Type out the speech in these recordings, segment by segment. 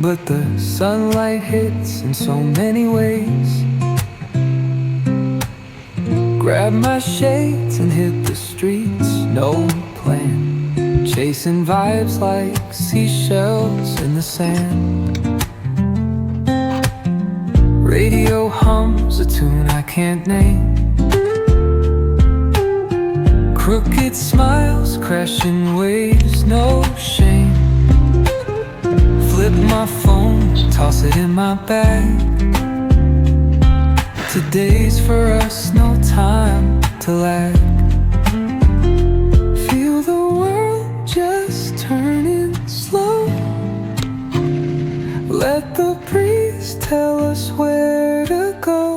but the sunlight hits in so many ways. Grab my shades and hit the streets, no plan, chasing vibes like seashells in the sand. Radio hums a tune I can't name. Crooked smiles, crashing waves, no shame. Flip my phone, toss it in my bag. Today's for us, no time to lag. Feel the world just turning slow. Let the breeze tell us where to go.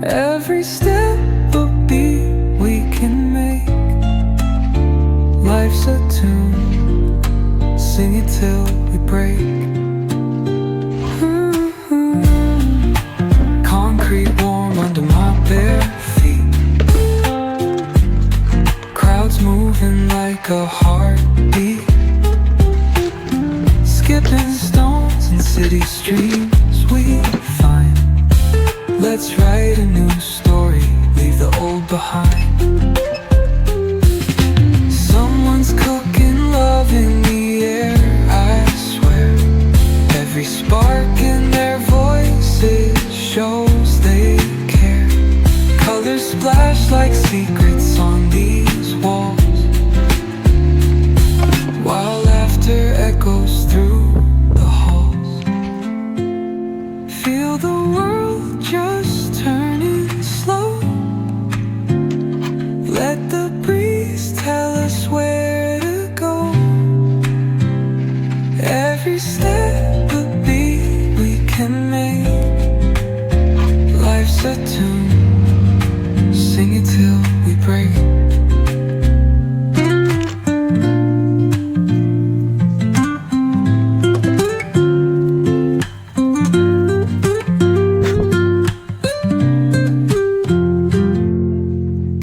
Every step a beat we can make. Life's a tune, sing it till we break. Concrete warm under my bare feet. Crowds moving like a heartbeat. Skipping stones in city streets we find. Let's write a new story, leave the old behind. Someone's cooking love in the air, I swear. Every spark in their voices shows they care. Colors splash like secrets on these walls, while laughter echoes through the halls. Feel the world just turning slow. Let the breeze tell us where to go. Every step a beat we can make. Life's a tune,